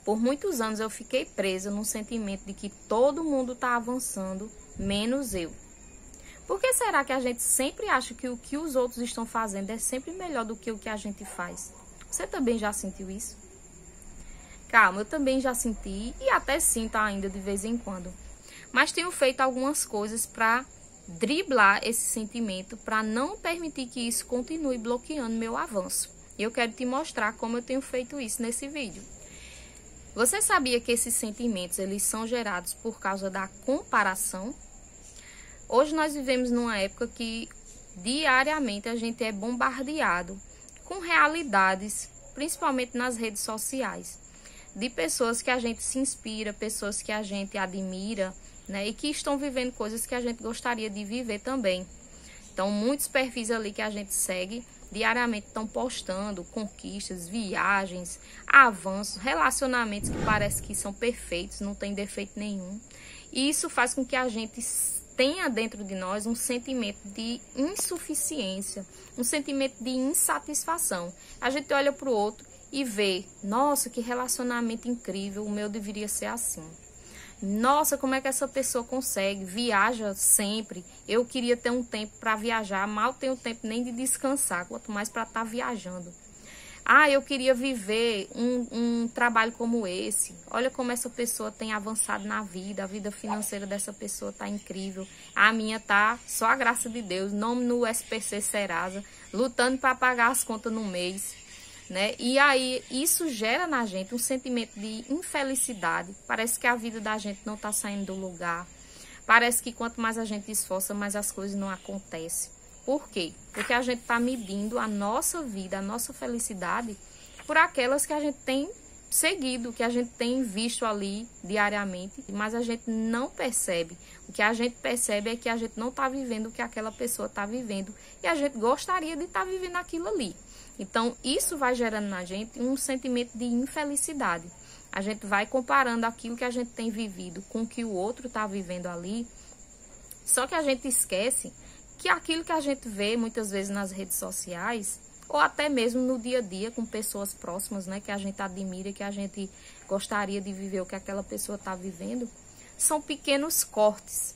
Por muitos anos eu fiquei presa num sentimento de que todo mundo está avançando, menos eu. Por que será que a gente sempre acha que o que os outros estão fazendo é sempre melhor do que o que a gente faz? Você também já sentiu isso? Calma, eu também já senti e até sinto ainda de vez em quando. Mas tenho feito algumas coisas para driblar esse sentimento, para não permitir que isso continue bloqueando meu avanço. E eu quero te mostrar como eu tenho feito isso nesse vídeo. Você sabia que esses sentimentos eles são gerados por causa da comparação? Hoje nós vivemos numa época que diariamente a gente é bombardeado com realidades, principalmente nas redes sociais, de pessoas que a gente se inspira, pessoas que a gente admira, né, e que estão vivendo coisas que a gente gostaria de viver também. Então, muitos perfis ali que a gente segue diariamente estão postando conquistas, viagens, avanços, relacionamentos que parece que são perfeitos, não tem defeito nenhum. E isso faz com que a gente tenha dentro de nós um sentimento de insuficiência, um sentimento de insatisfação. A gente olha para o outro e vê, nossa, que relacionamento incrível, o meu deveria ser assim. Nossa, como é que essa pessoa consegue? Viaja sempre. Eu queria ter um tempo para viajar, mal tenho tempo nem de descansar, quanto mais para estar viajando. Ah, eu queria viver um trabalho como esse. Olha como essa pessoa tem avançado na vida. A vida financeira dessa pessoa tá incrível. A minha tá só a graça de Deus. Nome no SPC Serasa. Lutando para pagar as contas no mês. Né? E aí isso gera na gente um sentimento de infelicidade. Parece que a vida da gente não tá saindo do lugar. Parece que quanto mais a gente esforça, mais as coisas não acontecem. Por quê? Porque a gente está medindo a nossa vida, a nossa felicidade por aquelas que a gente tem seguido, que a gente tem visto ali diariamente, mas a gente não percebe. O que a gente percebe é que a gente não está vivendo o que aquela pessoa está vivendo e a gente gostaria de estar vivendo aquilo ali. Então, isso vai gerando na gente um sentimento de infelicidade. A gente vai comparando aquilo que a gente tem vivido com o que o outro está vivendo ali, só que a gente esquece que aquilo que a gente vê muitas vezes nas redes sociais, ou até mesmo no dia a dia com pessoas próximas, né, que a gente admira, que a gente gostaria de viver o que aquela pessoa está vivendo, são pequenos cortes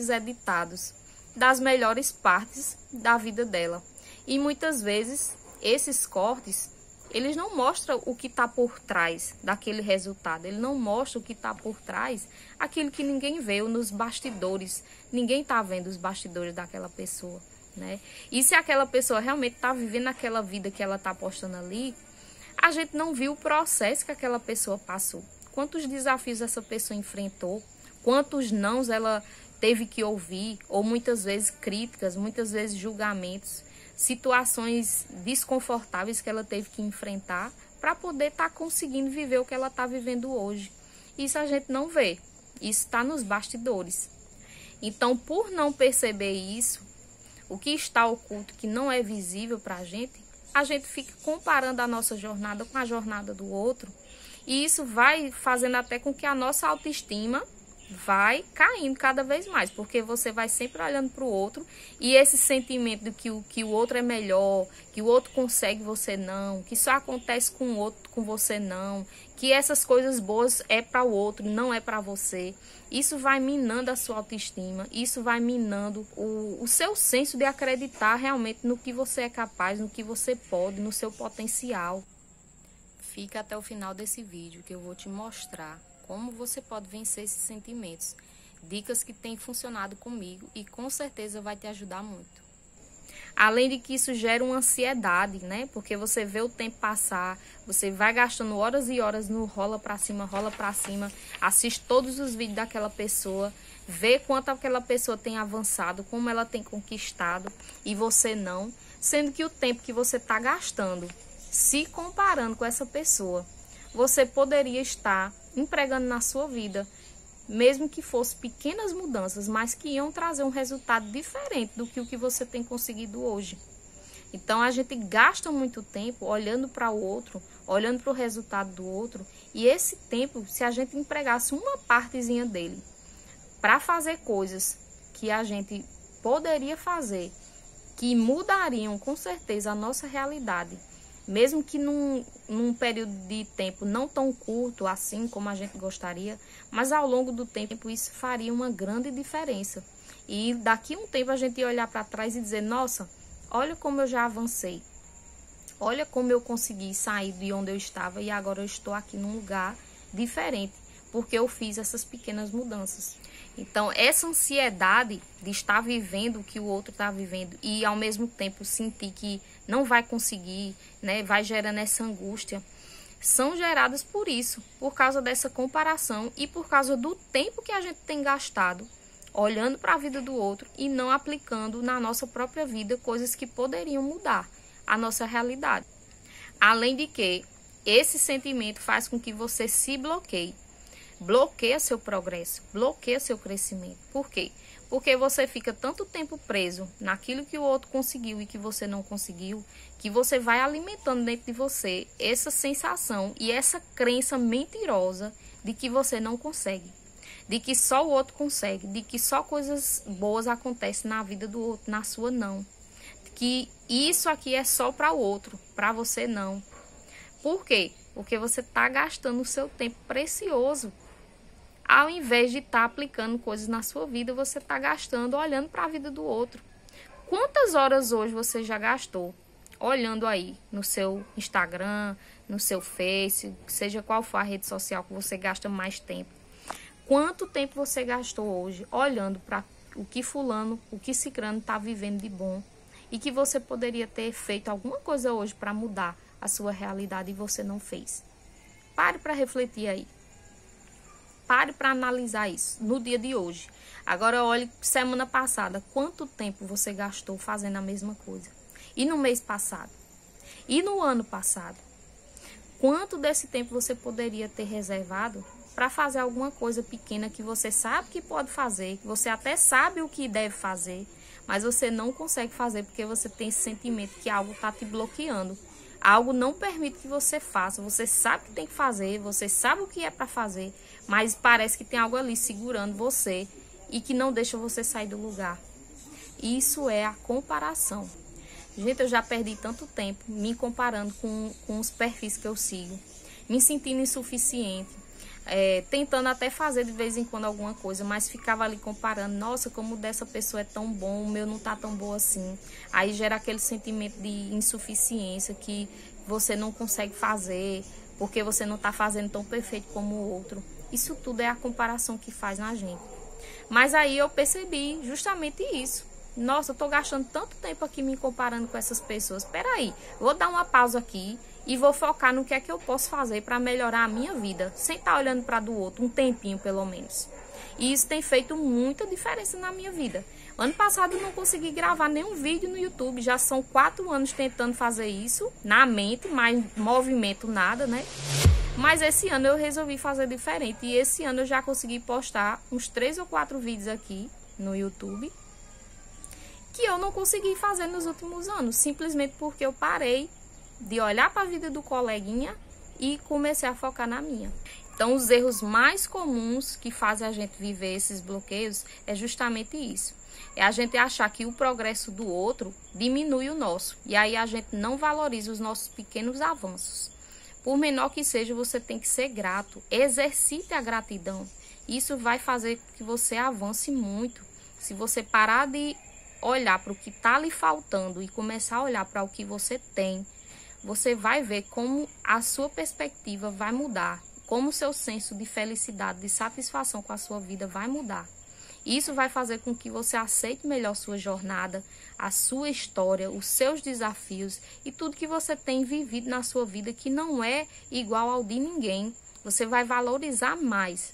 editados das melhores partes da vida dela. E muitas vezes esses cortes, eles não mostram o que está por trás daquele resultado. Ele não mostra o que está por trás, aquilo que ninguém vê nos bastidores. Ninguém está vendo os bastidores daquela pessoa, né? E se aquela pessoa realmente está vivendo aquela vida que ela está postando ali, a gente não viu o processo que aquela pessoa passou. Quantos desafios essa pessoa enfrentou, quantos nãos ela teve que ouvir, ou muitas vezes críticas, muitas vezes julgamentos, situações desconfortáveis que ela teve que enfrentar para poder estar conseguindo viver o que ela está vivendo hoje. Isso a gente não vê, isso está nos bastidores. Então, por não perceber isso, o que está oculto, que não é visível para a gente fica comparando a nossa jornada com a jornada do outro, e isso vai fazendo até com que a nossa autoestima vai caindo cada vez mais, porque você vai sempre olhando para o outro e esse sentimento de que o outro é melhor, que o outro consegue, você não, que só acontece com o outro, com você não, que essas coisas boas é para o outro, não é para você. Isso vai minando a sua autoestima, isso vai minando o seu senso de acreditar realmente no que você é capaz, no que você pode, no seu potencial. Fica até o final desse vídeo que eu vou te mostrar como você pode vencer esses sentimentos. Dicas que têm funcionado comigo e com certeza vai te ajudar muito. Além de que isso gera uma ansiedade, né? Porque você vê o tempo passar, você vai gastando horas e horas no rola pra cima, assiste todos os vídeos daquela pessoa, vê quanto aquela pessoa tem avançado, como ela tem conquistado e você não. Sendo que o tempo que você está gastando se comparando com essa pessoa, você poderia estar empregando na sua vida, mesmo que fosse pequenas mudanças, mas que iam trazer um resultado diferente do que o que você tem conseguido hoje. Então a gente gasta muito tempo olhando para o outro, olhando para o resultado do outro, e esse tempo, se a gente empregasse uma partezinha dele para fazer coisas que a gente poderia fazer, que mudariam com certeza a nossa realidade, mesmo que num num período de tempo não tão curto assim como a gente gostaria, mas ao longo do tempo isso faria uma grande diferença. E daqui a um tempo a gente ia olhar para trás e dizer, nossa, olha como eu já avancei. Olha como eu consegui sair de onde eu estava e agora eu estou aqui num lugar diferente, porque eu fiz essas pequenas mudanças. Então, essa ansiedade de estar vivendo o que o outro está vivendo e ao mesmo tempo sentir que não vai conseguir, né, vai gerando essa angústia, são geradas por isso, por causa dessa comparação e por causa do tempo que a gente tem gastado olhando para a vida do outro e não aplicando na nossa própria vida coisas que poderiam mudar a nossa realidade. Além de que esse sentimento faz com que você se bloqueie. Bloqueia seu progresso, bloqueia seu crescimento. Por quê? Porque você fica tanto tempo preso naquilo que o outro conseguiu e que você não conseguiu, que você vai alimentando dentro de você essa sensação e essa crença mentirosa de que você não consegue, de que só o outro consegue, de que só coisas boas acontecem na vida do outro, na sua não. Que isso aqui é só para o outro, para você não. Por quê? Porque você está gastando o seu tempo precioso. Ao invés de estar aplicando coisas na sua vida, você está gastando olhando para a vida do outro. Quantas horas hoje você já gastou olhando aí no seu Instagram, no seu Face, seja qual for a rede social que você gasta mais tempo? Quanto tempo você gastou hoje olhando para o que fulano, o que cicrano está vivendo de bom? E que você poderia ter feito alguma coisa hoje para mudar a sua realidade e você não fez. Pare para refletir aí. Pare para analisar isso no dia de hoje. Agora olhe semana passada, quanto tempo você gastou fazendo a mesma coisa? E no mês passado? E no ano passado? Quanto desse tempo você poderia ter reservado para fazer alguma coisa pequena que você sabe que pode fazer, que você até sabe o que deve fazer, mas você não consegue fazer porque você tem esse sentimento que algo está te bloqueando. Algo não permite que você faça. Você sabe que tem que fazer, você sabe o que é para fazer, mas parece que tem algo ali segurando você e que não deixa você sair do lugar. Isso é a comparação. Gente, eu já perdi tanto tempo me comparando com os perfis que eu sigo, me sentindo insuficiente. Tentando até fazer de vez em quando alguma coisa, mas ficava ali comparando, nossa, como o dessa pessoa é tão bom, o meu não tá tão bom assim. Aí gera aquele sentimento de insuficiência que você não consegue fazer, porque você não tá fazendo tão perfeito como o outro. Isso tudo é a comparação que faz na gente. Mas aí eu percebi justamente isso. Nossa, eu tô gastando tanto tempo aqui me comparando com essas pessoas. Peraí, vou dar uma pausa aqui e vou focar no que é que eu posso fazer para melhorar a minha vida, sem estar olhando para do outro, um tempinho pelo menos. E isso tem feito muita diferença na minha vida. Ano passado eu não consegui gravar nenhum vídeo no YouTube, já são 4 anos tentando fazer isso, na mente, mas movimento nada, né? Mas esse ano eu resolvi fazer diferente e esse ano eu já consegui postar uns 3 ou 4 vídeos aqui no YouTube, que eu não consegui fazer nos últimos anos, simplesmente porque eu parei de olhar para a vida do coleguinha e comecei a focar na minha. Então, os erros mais comuns que fazem a gente viver esses bloqueios é justamente isso. É a gente achar que o progresso do outro diminui o nosso. E aí a gente não valoriza os nossos pequenos avanços. Por menor que seja, você tem que ser grato. Exercite a gratidão. Isso vai fazer com que você avance muito. Se você parar de olhar para o que está lhe faltando e começar a olhar para o que você tem, você vai ver como a sua perspectiva vai mudar, como o seu senso de felicidade, de satisfação com a sua vida vai mudar. Isso vai fazer com que você aceite melhor sua jornada, a sua história, os seus desafios e tudo que você tem vivido na sua vida que não é igual ao de ninguém. Você vai valorizar mais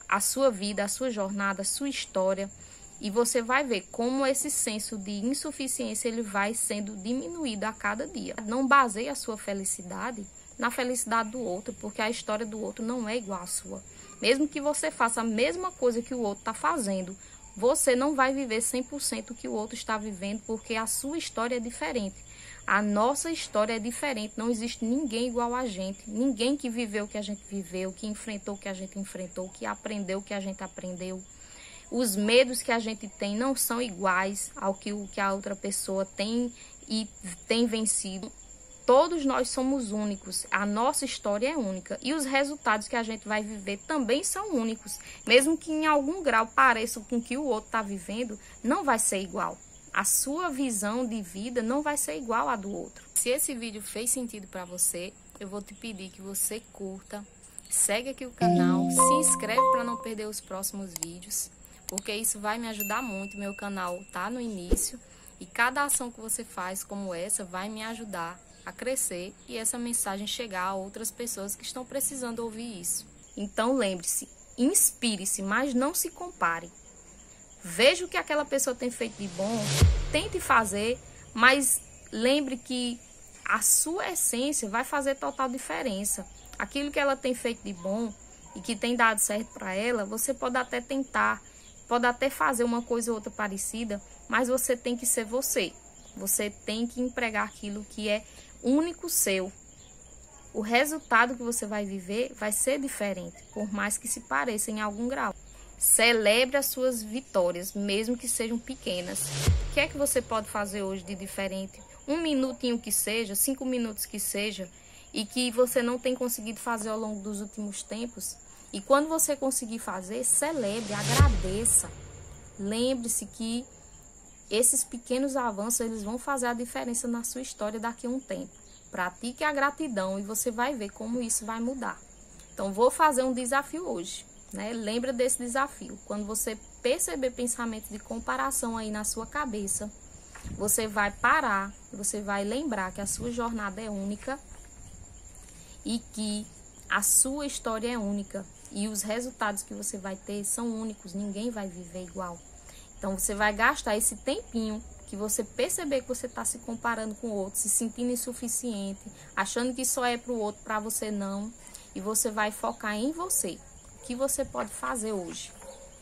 a sua vida, a sua jornada, a sua história. E você vai ver como esse senso de insuficiência ele vai sendo diminuído a cada dia. Não baseie a sua felicidade na felicidade do outro, porque a história do outro não é igual à sua. Mesmo que você faça a mesma coisa que o outro está fazendo, você não vai viver 100% o que o outro está vivendo, porque a sua história é diferente. A nossa história é diferente, não existe ninguém igual a gente. Ninguém que viveu o que a gente viveu, que enfrentou o que a gente enfrentou, que aprendeu o que a gente aprendeu. Os medos que a gente tem não são iguais ao que a outra pessoa tem e tem vencido. Todos nós somos únicos, a nossa história é única e os resultados que a gente vai viver também são únicos. Mesmo que em algum grau pareça com o que o outro está vivendo, não vai ser igual. A sua visão de vida não vai ser igual à do outro. Se esse vídeo fez sentido para você, eu vou te pedir que você curta, segue aqui o canal, se inscreve para não perder os próximos vídeos, porque isso vai me ajudar muito. Meu canal tá no início e cada ação que você faz como essa vai me ajudar a crescer e essa mensagem chegar a outras pessoas que estão precisando ouvir isso. Então lembre-se, inspire-se, mas não se compare. Veja o que aquela pessoa tem feito de bom, tente fazer, mas lembre que a sua essência vai fazer total diferença. Aquilo que ela tem feito de bom e que tem dado certo para ela, você pode até tentar, pode até fazer uma coisa ou outra parecida, mas você tem que ser você. Você tem que empregar aquilo que é único seu. O resultado que você vai viver vai ser diferente, por mais que se pareça em algum grau. Celebre as suas vitórias, mesmo que sejam pequenas. O que é que você pode fazer hoje de diferente? 1 minutinho que seja, 5 minutos que seja, e que você não tem conseguido fazer ao longo dos últimos tempos. E quando você conseguir fazer, celebre, agradeça. Lembre-se que esses pequenos avanços, eles vão fazer a diferença na sua história daqui a um tempo. Pratique a gratidão e você vai ver como isso vai mudar. Então, vou fazer um desafio hoje, né? Lembra desse desafio. Quando você perceber pensamentos de comparação aí na sua cabeça, você vai parar, você vai lembrar que a sua jornada é única e que a sua história é única e os resultados que você vai ter são únicos, ninguém vai viver igual. Então, você vai gastar esse tempinho que você perceber que você está se comparando com o outro, se sentindo insuficiente, achando que só é para o outro, para você não. E você vai focar em você. O que você pode fazer hoje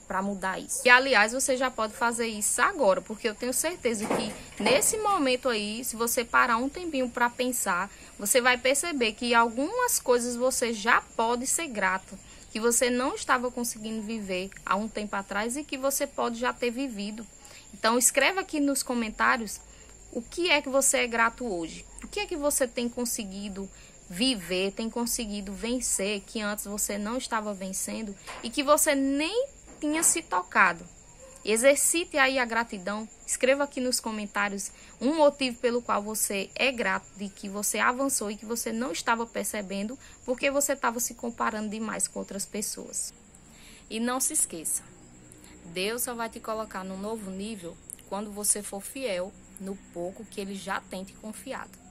para mudar isso? E, aliás, você já pode fazer isso agora, porque eu tenho certeza que nesse momento aí, se você parar um tempinho para pensar, você vai perceber que algumas coisas você já pode ser grato, que você não estava conseguindo viver há um tempo atrás e que você pode já ter vivido. Então, escreva aqui nos comentários o que é que você é grato hoje. O que é que você tem conseguido viver, tem conseguido vencer, que antes você não estava vencendo e que você nem tinha se tocado. Exercite aí a gratidão. Escreva aqui nos comentários um motivo pelo qual você é grato, de que você avançou e que você não estava percebendo porque você estava se comparando demais com outras pessoas. E não se esqueça, Deus só vai te colocar num novo nível quando você for fiel no pouco que Ele já tem te confiado.